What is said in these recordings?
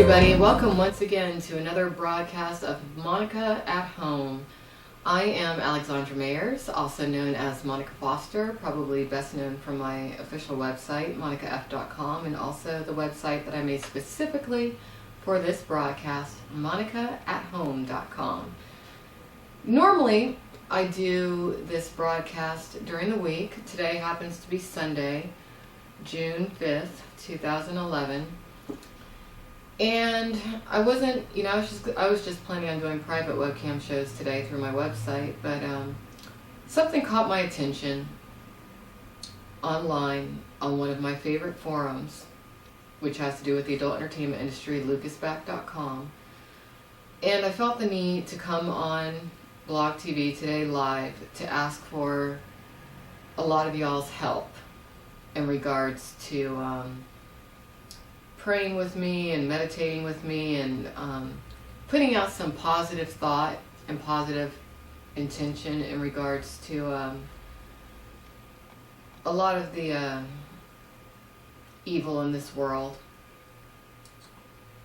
everybody. Welcome once again to another broadcast of Monica at Home. I am Alexandra Mayers, also known as Monica Foster, probably best known from my official website, monicaf.com, and also the website that I made specifically for this broadcast, monicaathome.com. Normally, I do this broadcast during the week. Today happens to be Sunday, June 5th, 2011. And I wasn't, I was just planning on doing private webcam shows today through my website, but something caught my attention online on one of my favorite forums, which has to do with the adult entertainment industry, lucasback.com. And I felt the need to come on Blog TV Today Live to ask for a lot of y'all's help in regards to praying with me and meditating with me and putting out some positive thought and positive intention in regards to a lot of the evil in this world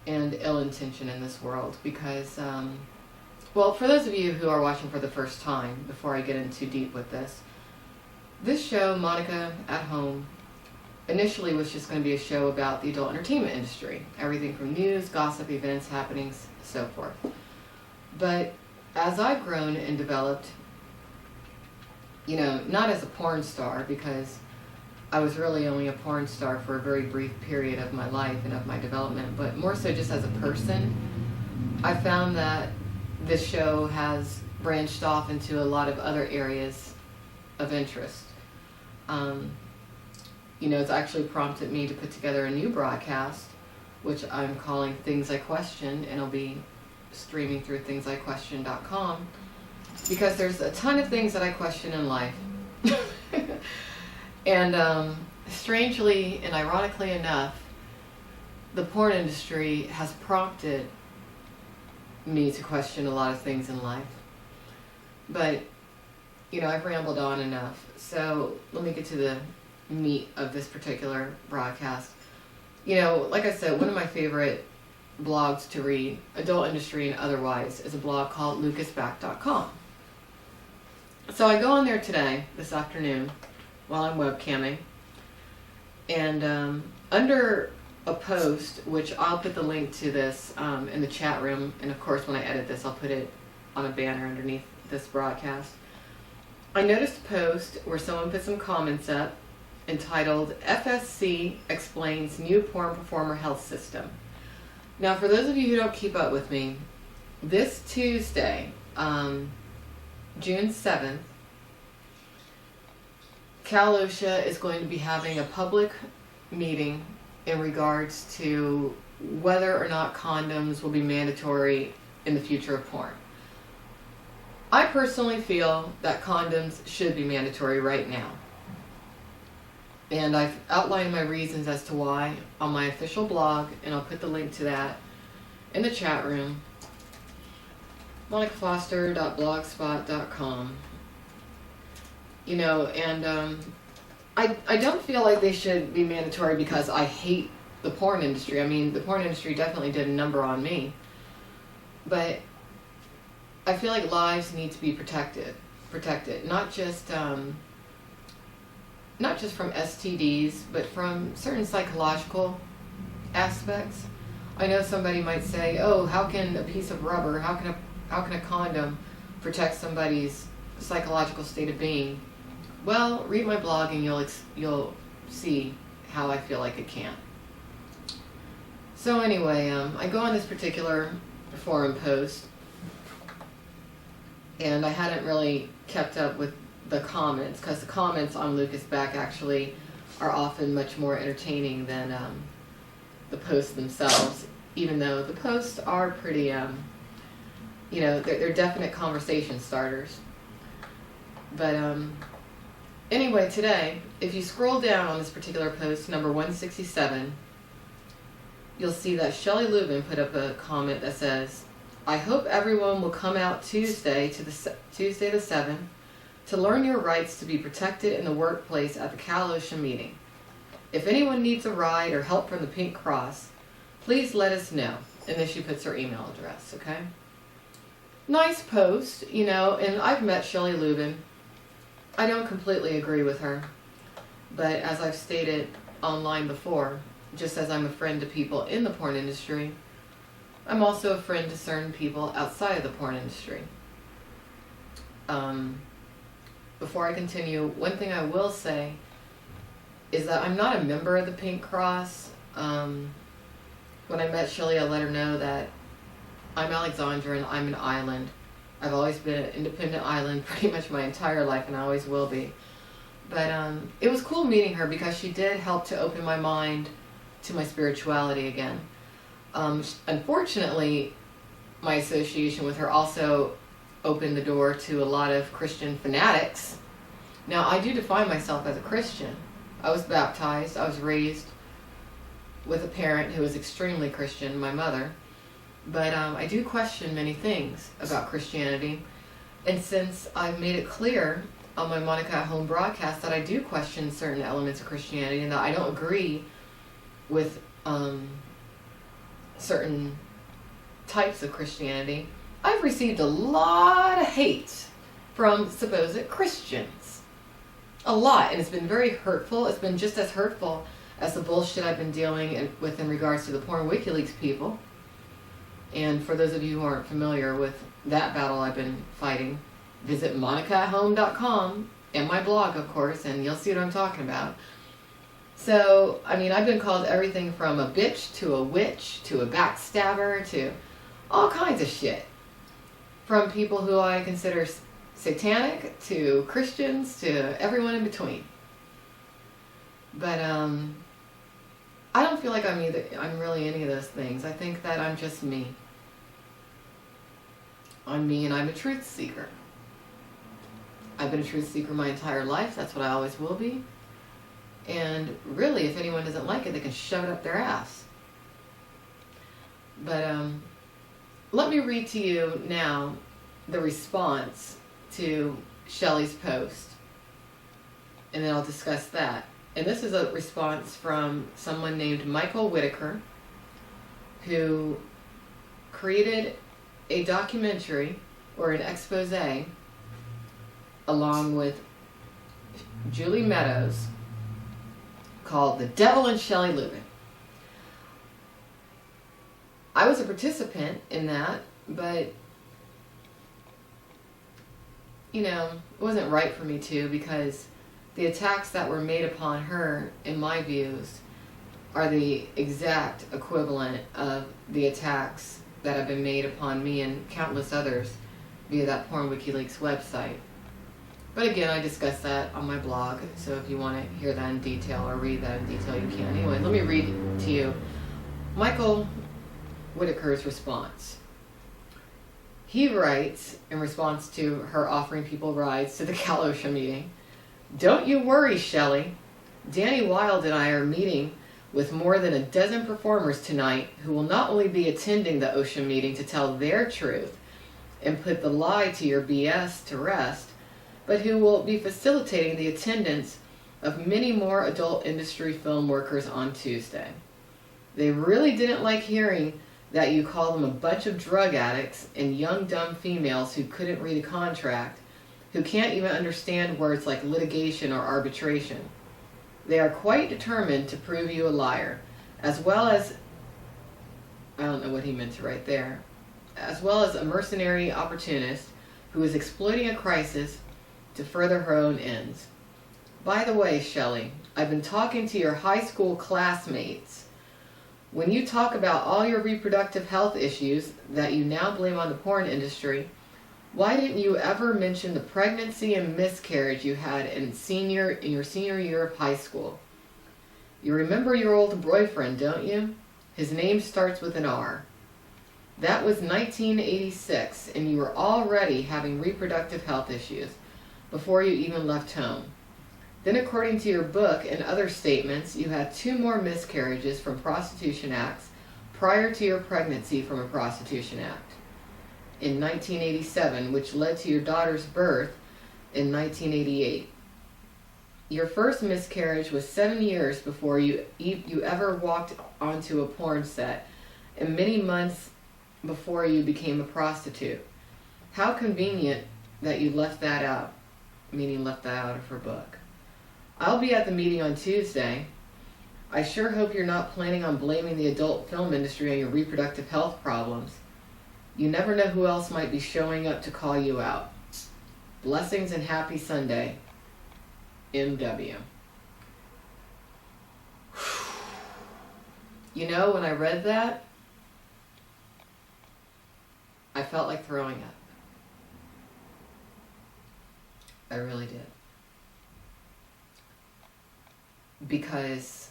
and ill intention in this world, because well, for those of you who are watching for the first time, before I get in too deep with this show, Monica at Home, initially was just going to be a show about the adult entertainment industry. Everything from news, gossip, events, happenings, so forth. But as I've grown and developed, not as a porn star, because I was really only a porn star for a very brief period of my life and of my development, but more so just as a person, I found that this show has branched off into a lot of other areas of interest. It's actually prompted me to put together a new broadcast, which I'm calling Things I Question, and it'll be streaming through thingsiquestion.com, because there's a ton of things that I question in life. And strangely and ironically enough, the porn industry has prompted me to question a lot of things in life. But, I've rambled on enough. So let me get to the meat of this particular broadcast. Like I said, one of my favorite blogs to read, adult industry and otherwise, is a blog called lucasback.com. So I go on there today, this afternoon, while I'm webcamming, and under a post, which I'll put the link to this in the chat room, and of course when I edit this I'll put it on a banner underneath this broadcast. I noticed a post where someone put some comments up entitled FSC Explains New Porn Performer Health System. Now, for those of you who don't keep up with me, this Tuesday, June 7th, Cal OSHA is going to be having a public meeting in regards to whether or not condoms will be mandatory in the future of porn. I personally feel that condoms should be mandatory right now. And I've outlined my reasons as to why on my official blog, and I'll put the link to that in the chat room, monicafoster.blogspot.com. I don't feel like they should be mandatory because I hate the porn industry. I mean, the porn industry definitely did a number on me. But I feel like lives need to be protected, not just from STDs, but from certain psychological aspects. I know somebody might say, "Oh, how can a piece of rubber, how can a condom protect somebody's psychological state of being?" Well, read my blog and you'll see how I feel like it can. So anyway, I go on this particular forum post, and I hadn't really kept up with the comments, because the comments on Lucas Back actually are often much more entertaining than the posts themselves, even though the posts are pretty, they're definite conversation starters. But anyway, today, if you scroll down on this particular post, number 167, you'll see that Shelley Lubben put up a comment that says, "I hope everyone will come out Tuesday the 7th to learn your rights to be protected in the workplace at the Cal OSHA meeting. If anyone needs a ride or help from the Pink Cross, please let us know. And then she puts her email address, okay? Nice post, you know, and I've met Shelley Lubben. I don't completely agree with her, but as I've stated online before, just as I'm a friend to people in the porn industry, I'm also a friend to certain people outside of the porn industry. Before I continue, one thing I will say is that I'm not a member of the Pink Cross. When I met Shelley, I let her know that I'm Alexandra and I'm an island. I've always been an independent island pretty much my entire life, and I always will be. But it was cool meeting her because she did help to open my mind to my spirituality again. Unfortunately, my association with her also opened the door to a lot of Christian fanatics. Now, I do define myself as a Christian. I was baptized. I was raised with a parent who was extremely Christian, my mother. But I do question many things about Christianity. And since I've made it clear on my Monica at Home broadcast that I do question certain elements of Christianity and that I don't agree with certain types of Christianity, I've received a lot of hate from supposed Christians. A lot. And it's been very hurtful. It's been just as hurtful as the bullshit I've been dealing with in regards to the porn WikiLeaks people. And for those of you who aren't familiar with that battle I've been fighting, visit monicaathome.com and my blog, of course, and you'll see what I'm talking about. So, I mean, I've been called everything from a bitch to a witch to a backstabber to all kinds of shit. From people who I consider satanic to Christians to everyone in between. But I don't feel like I'm really any of those things. I think that I'm just me. I'm me and I'm a truth seeker. I've been a truth seeker my entire life. That's what I always will be. And really, if anyone doesn't like it, they can shove it up their ass. But let me read to you now the response to Shelley's post. And then I'll discuss that. And this is a response from someone named Michael Whiteacre, who created a documentary or an expose along with Julie Meadows called The Devil and Shelley Lubben. I was a participant in that, but you know, it wasn't right for me to, because the attacks that were made upon her, in my views, are the exact equivalent of the attacks that have been made upon me and countless others via that Porn WikiLeaks website. But again, I discuss that on my blog, so if you want to hear that in detail or read that in detail, you can. Anyway, let me read to you Michael Whiteacre's response. He writes, in response to her offering people rides to the Cal OSHA meeting, "Don't you worry, Shelley. Danny Wilde and I are meeting with more than a dozen performers tonight who will not only be attending the OSHA meeting to tell their truth and put the lie to your BS to rest, but who will be facilitating the attendance of many more adult industry film workers on Tuesday. They really didn't like hearing that you call them a bunch of drug addicts and young dumb females who couldn't read a contract, who can't even understand words like litigation or arbitration. They are quite determined to prove you a liar, as well as," I don't know what he meant to write there, "as well as a mercenary opportunist who is exploiting a crisis to further her own ends. By the way, Shelley, I've been talking to your high school classmates. When you talk about all your reproductive health issues that you now blame on the porn industry, why didn't you ever mention the pregnancy and miscarriage you had in your senior year of high school? You remember your old boyfriend, don't you? His name starts with an R. That was 1986, and you were already having reproductive health issues before you even left home. Then, according to your book and other statements, you had 2 more miscarriages from prostitution acts prior to your pregnancy from a prostitution act in 1987, which led to your daughter's birth in 1988. Your first miscarriage was 7 years before you ever walked onto a porn set, and many months before you became a prostitute. How convenient that you left that out, meaning left that out of her book. I'll be at the meeting on Tuesday. I sure hope you're not planning on blaming the adult film industry on your reproductive health problems. You never know who else might be showing up to call you out. Blessings and happy Sunday, MW. You know, when I read that, I felt like throwing up. I really did. Because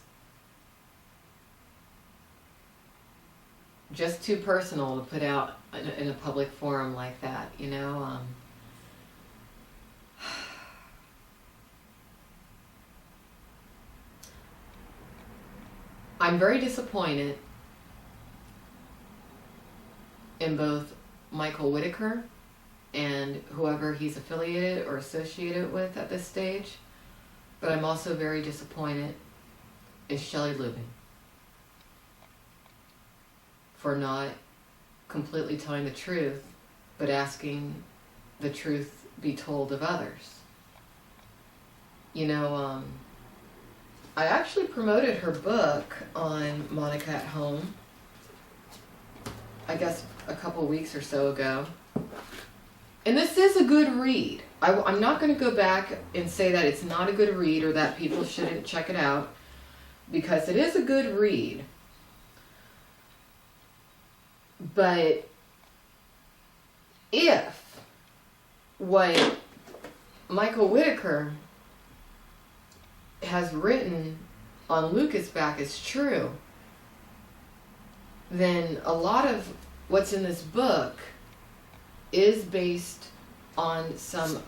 just too personal to put out in a public forum like that, you know. I'm very disappointed in both Michael Whiteacre and whoever he's affiliated or associated with at this stage, but I'm also very disappointed in Shelley Lubben for not completely telling the truth, but asking the truth be told of others. You know, I actually promoted her book on Monica at Home, I guess a couple weeks or so ago. And this is a good read. I'm not going to go back and say that it's not a good read or that people shouldn't check it out, because it is a good read. But if what Michael Whiteacre has written on Lucas back is true, then a lot of what's in this book is based on some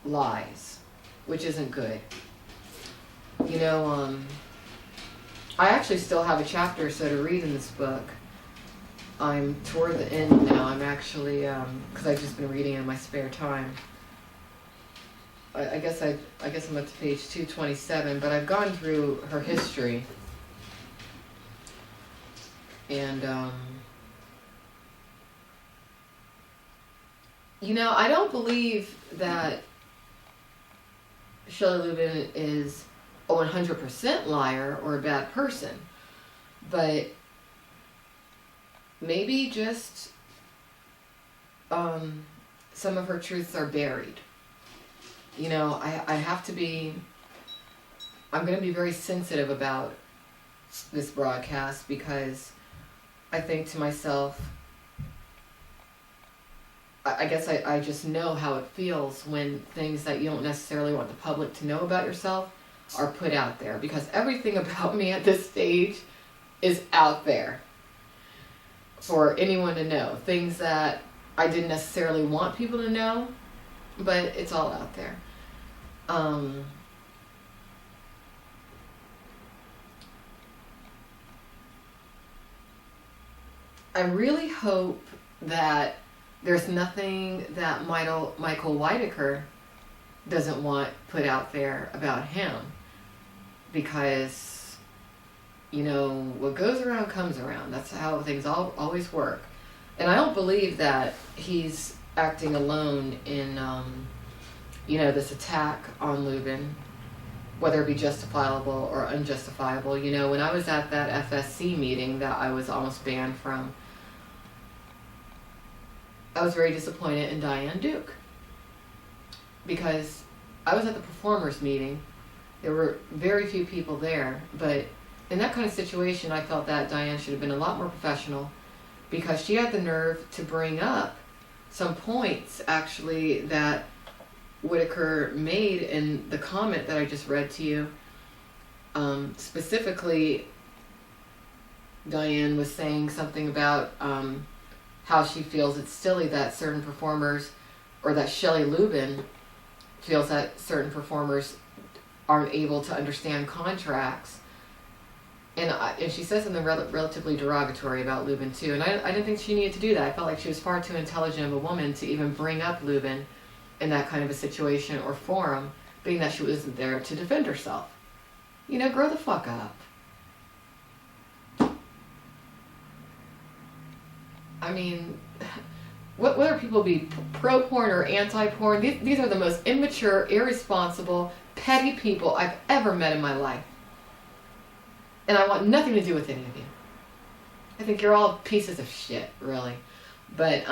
lies, which isn't good. You know, I actually still have a chapter or so to read in this book. I'm toward the end now. I'm actually, because I've just been reading in my spare time. I guess I'm up to page 227, but I've gone through her history. And, you know, I don't believe that Shelley Lubben is a 100% liar or a bad person, but maybe just some of her truths are buried. You know, I have to be, I'm going to be very sensitive about this broadcast, because I think to myself, I guess I just know how it feels when things that you don't necessarily want the public to know about yourself are put out there, because everything about me at this stage is out there for anyone to know. Things that I didn't necessarily want people to know, but it's all out there. I really hope that there's nothing that Michael Whiteacre doesn't want put out there about him, because, you know, what goes around comes around. That's how things always work. And I don't believe that he's acting alone in, you know, this attack on Lubben, whether it be justifiable or unjustifiable. You know, when I was at that FSC meeting that I was almost banned from, I was very disappointed in Diane Duke, because I was at the performers meeting. There were very few people there, but in that kind of situation, I felt that Diane should have been a lot more professional, because she had the nerve to bring up some points, actually, that Whiteacre made in the comment that I just read to you. Specifically, Diane was saying something about how she feels it's silly that certain performers, or that Shelley Lubben feels that certain performers aren't able to understand contracts. And she said something relatively derogatory about Lubben too. And I didn't think she needed to do that. I felt like she was far too intelligent of a woman to even bring up Lubben in that kind of a situation or forum, being that she wasn't there to defend herself. You know, grow the fuck up. I mean, whether people be pro-porn or anti-porn, these are the most immature, irresponsible, petty people I've ever met in my life. And I want nothing to do with any of you. I think you're all pieces of shit, really. But,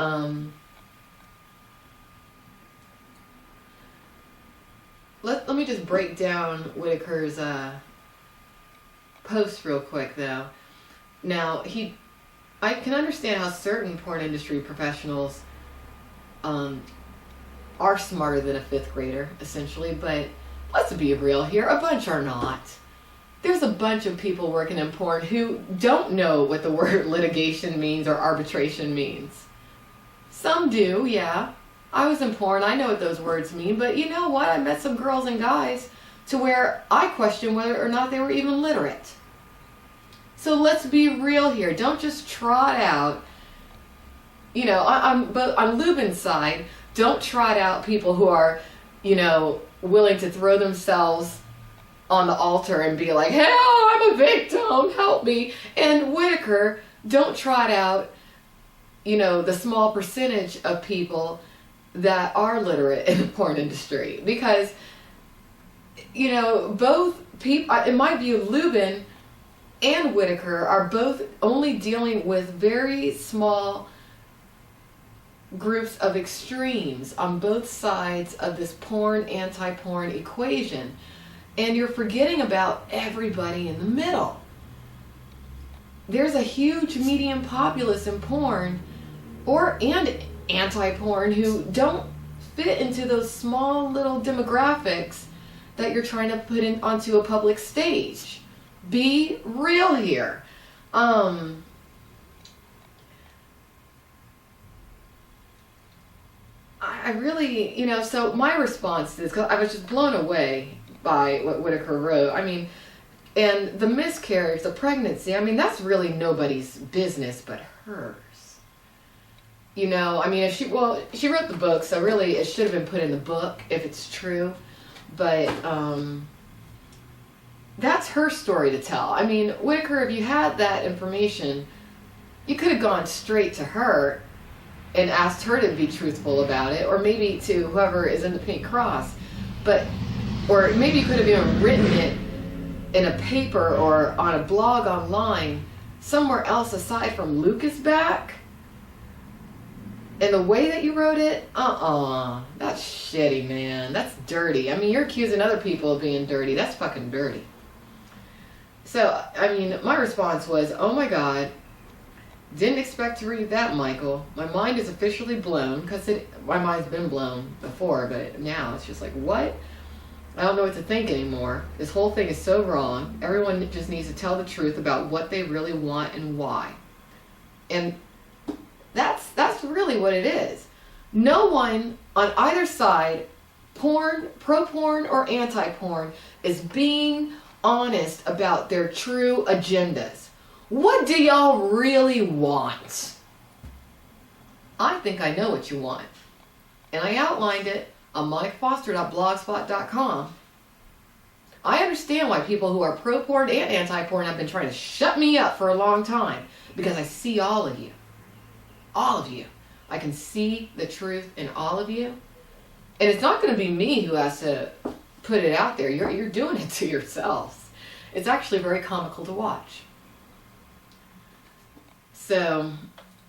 let me just break down Whitaker's post real quick, though. Now, I can understand how certain porn industry professionals are smarter than a fifth grader, essentially, but let's be real here, a bunch are not. There's a bunch of people working in porn who don't know what the word litigation means or arbitration means. Some do, yeah. I was in porn, I know what those words mean, but you know what? I met some girls and guys to where I question whether or not they were even literate. So let's be real here. Don't just trot out, but on Lubben's side, don't trot out people who are, willing to throw themselves on the altar and be like, hell, I'm a victim, help me. And Whitaker, don't trot out, the small percentage of people that are literate in the porn industry. Because, both people, in my view, Lubben and Whitaker are both only dealing with very small groups of extremes on both sides of this porn, anti-porn equation. And you're forgetting about everybody in the middle. There's a huge median populace in porn and anti-porn who don't fit into those small little demographics that you're trying to put onto a public stage. Be real here. I really, so my response to this, because I was just blown away by what Whitaker wrote. I mean, and the miscarriage, the pregnancy, that's really nobody's business but hers. If she wrote the book, so really it should have been put in the book if it's true. But that's her story to tell. Whitaker, if you had that information, you could have gone straight to her and asked her to be truthful about it, or maybe to whoever is in the Pink Cross. Or maybe you could have even written it in a paper or on a blog online somewhere else aside from Lucas back. And the way that you wrote it, that's shitty, man. That's dirty. You're accusing other people of being dirty. That's fucking dirty. So, my response was, oh my God, didn't expect to read that, Michael. My mind is officially blown, because my mind's been blown before, but now it's just like, what? I don't know what to think anymore. This whole thing is so wrong. Everyone just needs to tell the truth about what they really want and why. And that's really what it is. No one on either side, porn, pro-porn or anti-porn, is being honest about their true agendas. What do y'all really want? I think I know what you want. And I outlined it on mikefoster.blogspot.com. I understand why people who are pro-porn and anti-porn have been trying to shut me up for a long time, because I see all of you. All of you. I can see the truth in all of you. And it's not going to be me who has to put it out there. You're doing it to yourselves. It's actually very comical to watch. So,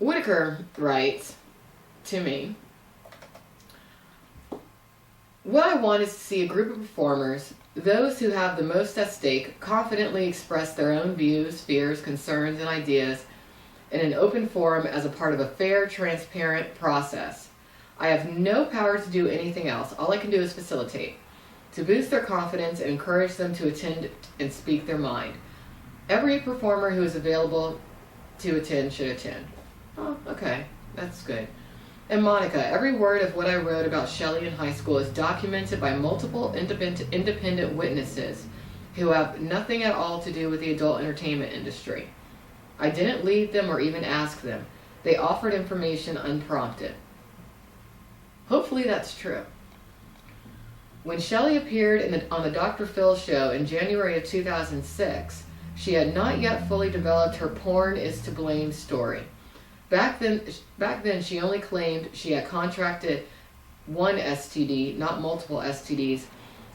Whitaker writes to me, what I want is to see a group of performers, those who have the most at stake, confidently express their own views, fears, concerns, and ideas in an open forum as a part of a fair, transparent process. I have no power to do anything else. All I can do is facilitate, to boost their confidence and encourage them to attend and speak their mind. Every performer who is available to attend should attend. Oh, okay. That's good. And Monica, every word of what I wrote about Shelley in high school is documented by multiple independent witnesses who have nothing at all to do with the adult entertainment industry. I didn't lead them or even ask them. They offered information unprompted. Hopefully that's true. When Shelley appeared on the Dr. Phil show in January of 2006, she had not yet fully developed her porn is to blame story. Back then, she only claimed she had contracted one STD, not multiple STDs,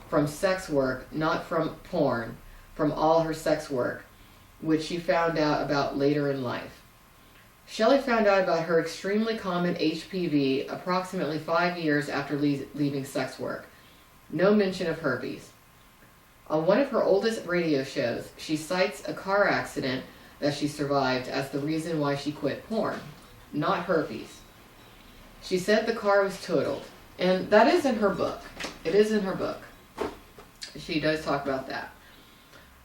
from sex work, not from porn, from all her sex work, which she found out about later in life. Shelley found out about her extremely common HPV approximately 5 years after leaving sex work. No mention of herpes. On one of her oldest radio shows, she cites a car accident that she survived as the reason why she quit porn, not herpes. She said the car was totaled, and that is in her book. It is in her book. She does talk about that.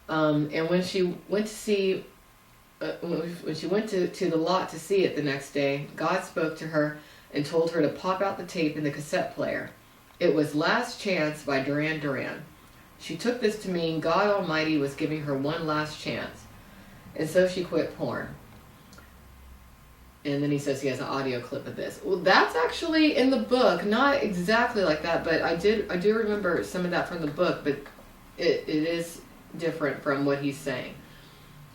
And when she went to see, when she went to the lot to see it the next day, God spoke to her and told her to pop out the tape in the cassette player. It was Last Chance by Duran Duran. She took this to mean God Almighty was giving her one last chance. And so she quit porn. And then he says he has an audio clip of this. Well, that's actually in the book. Not exactly like that, but I do remember some of that from the book, but it is different from what he's saying.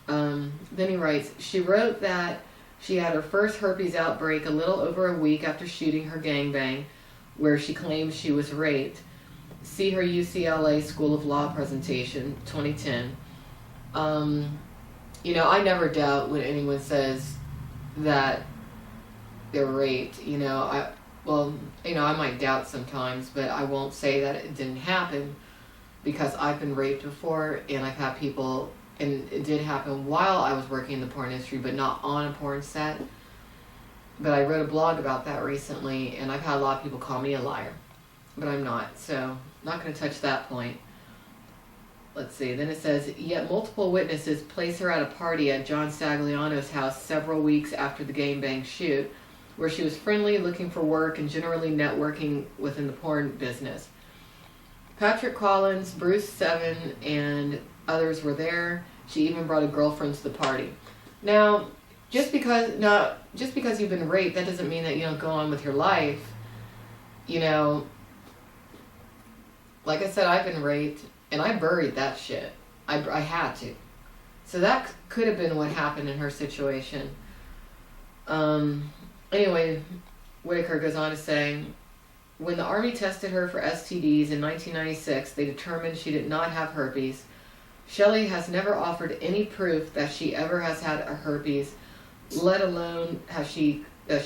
Then he writes, she wrote that she had her first herpes outbreak a little over a week after shooting her gangbang, where she claims she was raped. See her UCLA School of Law presentation, 2010. I never doubt when anyone says that they're raped. I might doubt sometimes, but I won't say that it didn't happen, because I've been raped before, and I've had people, and it did happen while I was working in the porn industry, but not on a porn set. But I wrote a blog about that recently, and I've had a lot of people call me a liar, but I'm not, so not going to touch that point. Let's see, then it says, yet multiple witnesses place her at a party at John Stagliano's house several weeks after the gangbang shoot, where she was friendly, looking for work, and generally networking within the porn business. Patrick Collins, Bruce Seven, and others were there. She even brought a girlfriend to the party. Now, just because you've been raped, that doesn't mean that you don't go on with your life. Like I said, I've been raped, and I buried that shit. I had to. So that could have been what happened in her situation. Anyway, Whitaker goes on to say, when the Army tested her for STDs in 1996, they determined she did not have herpes. Shelley has never offered any proof that she ever has had a herpes, let alone that she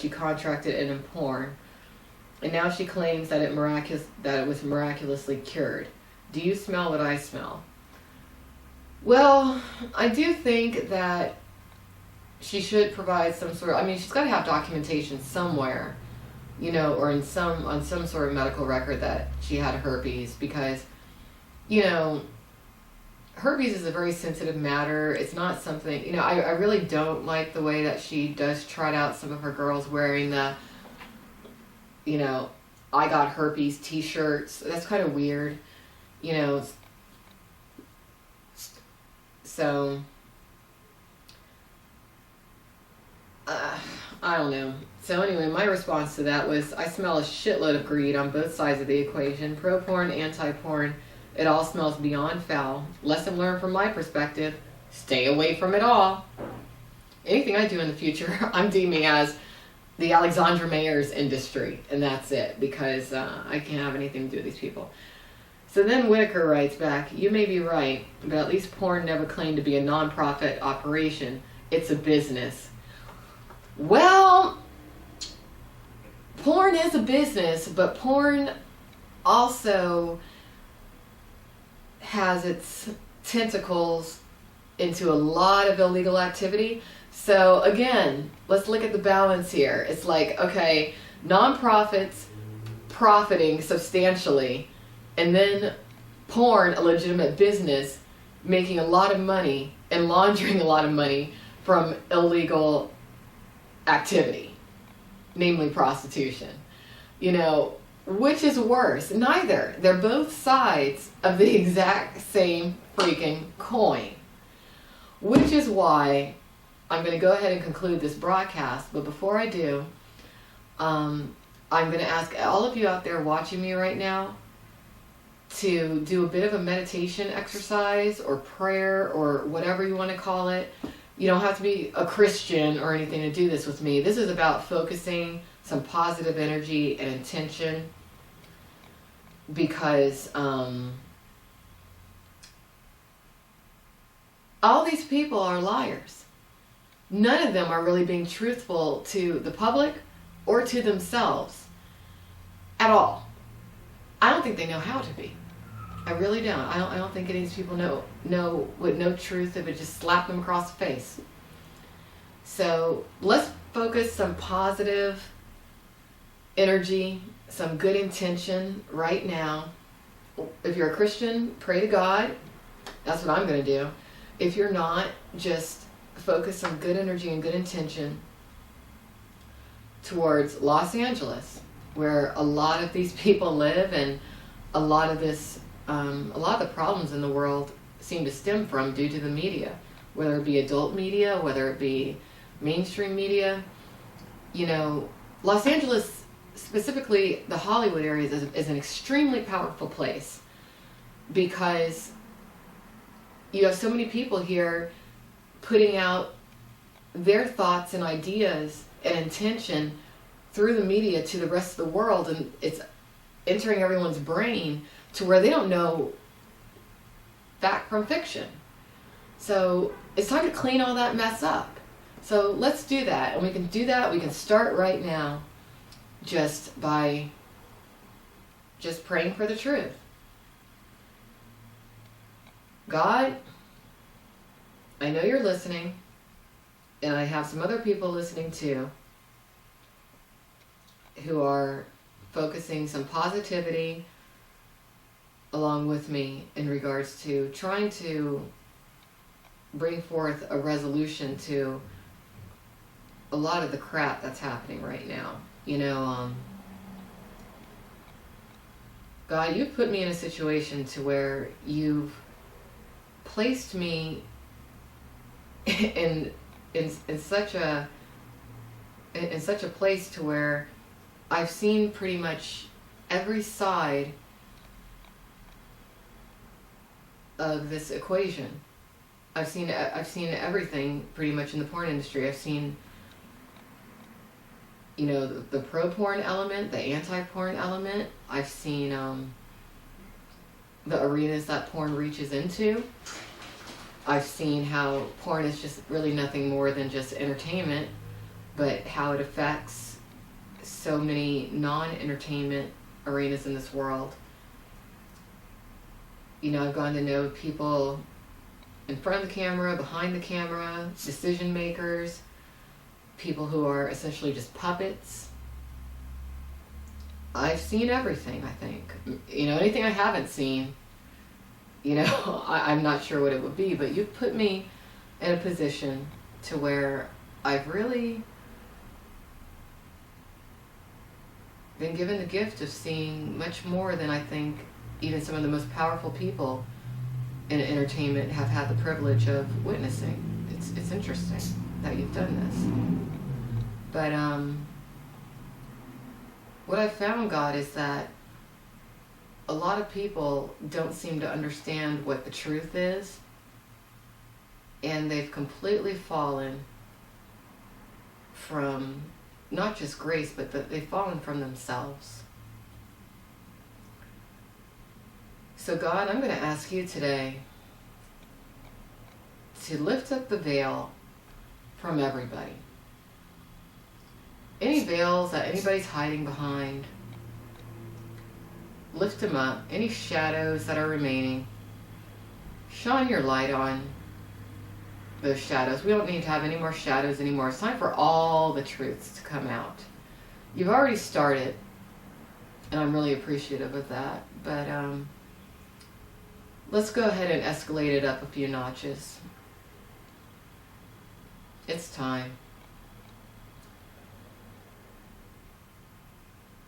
contracted it in porn. And now she claims that it was miraculously cured. Do you smell what I smell? Well, I do think that she should provide some sort of, she's got to have documentation somewhere, or on some sort of medical record that she had herpes, because, herpes is a very sensitive matter. It's not something, I really don't like the way that she does trot out some of her girls wearing the, I got herpes t-shirts. That's kind of weird, so, I don't know. So anyway, my response to that was, I smell a shitload of greed on both sides of the equation, pro-porn, anti-porn. It all smells beyond foul. Lesson learned from my perspective, stay away from it all. Anything I do in the future, I'm deeming as the Alexandra Mayer's industry, and that's it, because I can't have anything to do with these people. So then Whitaker writes back, you may be right, but at least porn never claimed to be a non-profit operation. It's a business. Well, porn is a business, but porn also has its tentacles into a lot of illegal activity. So again, let's look at the balance here. It's like, okay, nonprofits profiting substantially, and then porn, a legitimate business, making a lot of money and laundering a lot of money from illegal activity, namely prostitution. Which is worse? Neither. They're both sides of the exact same freaking coin. Which is why I'm going to go ahead and conclude this broadcast, but before I do, I'm going to ask all of you out there watching me right now to do a bit of a meditation exercise or prayer or whatever you want to call it, You don't have to be a Christian or anything to do this with me. This is about focusing some positive energy and intention, because all these people are liars. None of them are really being truthful to the public or to themselves at all. I don't think they know how to be. I really don't. I don't think any of these people would know truth if it just slapped them across the face. So let's focus some positive energy, some good intention right now. If you're a Christian, pray to God. That's what I'm going to do. If you're not, just focus some good energy and good intention towards Los Angeles, where a lot of these people live, and a lot of the problems in the world seem to stem from due to the media, whether it be adult media, whether it be mainstream media. You know, Los Angeles, specifically the Hollywood area, is an extremely powerful place, because you have so many people here putting out their thoughts and ideas and intention through the media to the rest of the world, and it's entering everyone's brain to where they don't know fact from fiction. So it's time to clean all that mess up. So let's do that. And we can do that. We can start right now just by praying for the truth. God, I know you're listening, and I have some other people listening too, who are focusing some positivity along with me in regards to trying to bring forth a resolution to a lot of the crap that's happening right now. You know, God, you've put me in a situation to where you've placed me in such a place to where I've seen pretty much every side of this equation. I've seen everything pretty much in the porn industry. I've seen, you know, the pro-porn element, the anti-porn element. I've seen the arenas that porn reaches into. I've seen how porn is just really nothing more than just entertainment, but how it affects so many non-entertainment arenas in this world. You know, I've gotten to know people in front of the camera, behind the camera, decision makers, people who are essentially just puppets. I've seen everything, I think. You know, anything I haven't seen, you know, I'm not sure what it would be, but you've put me in a position to where I've really been given the gift of seeing much more than I think even some of the most powerful people in entertainment have had the privilege of witnessing. It's interesting that you've done this. But what I've found, God, is that a lot of people don't seem to understand what the truth is, and they've completely fallen from not just grace, but they've fallen from themselves. So God, I'm going to ask you today to lift up the veil from everybody. Any veils that anybody's hiding behind, lift them up. Any shadows that are remaining, shine your light on those shadows. We don't need to have any more shadows anymore. It's time for all the truths to come out. You've already started, and I'm really appreciative of that. But let's go ahead and escalate it up a few notches. It's time.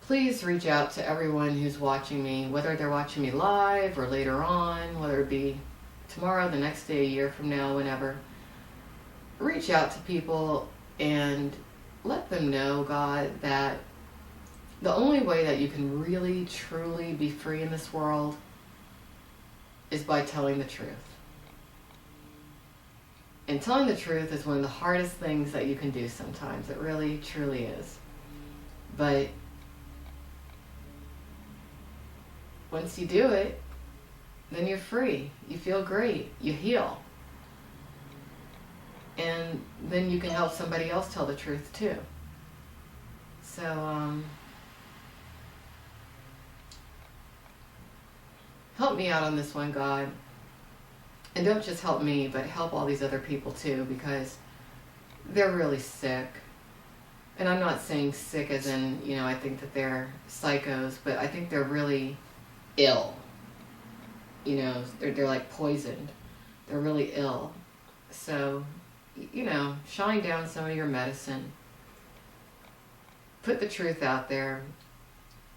Please reach out to everyone who's watching me, whether they're watching me live or later on, whether it be tomorrow, the next day, a year from now, whenever. Reach out to people and let them know, God, that the only way that you can really, truly be free in this world is by telling the truth. And telling the truth is one of the hardest things that you can do sometimes. It really, truly is. But once you do it, then you're free. You feel great. You heal. And then you can help somebody else tell the truth too. So, help me out on this one, God. And don't just help me, but help all these other people too, because they're really sick. And I'm not saying sick as in, I think that they're psychos, but I think they're really ill. They're like poisoned. They're really ill. So, shine down some of your medicine. Put the truth out there.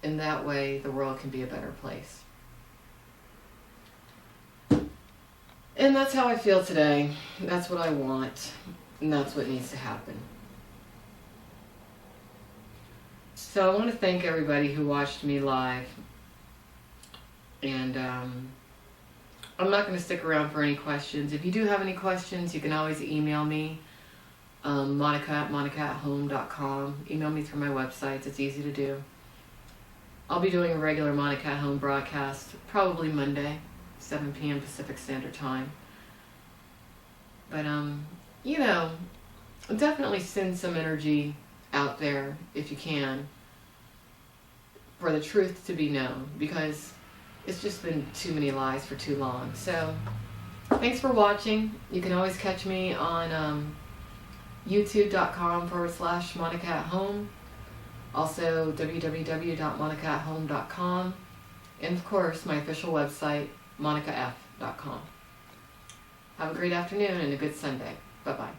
And that way the world can be a better place. And that's how I feel today. That's what I want. And that's what needs to happen. So I want to thank everybody who watched me live. And I'm not going to stick around for any questions. If you do have any questions, you can always email me. Monica@monica@home.com. Email me through my websites. It's easy to do. I'll be doing a regular Monica at Home broadcast probably Monday, 7 p.m. Pacific Standard Time. But, definitely send some energy out there if you can for the truth to be known, because it's just been too many lies for too long. So, thanks for watching. You can always catch me on youtube.com/Monica at Home. Also, www.monicaathome.com. And of course, my official website, monicaf.com. Have a great afternoon and a good Sunday. Bye-bye.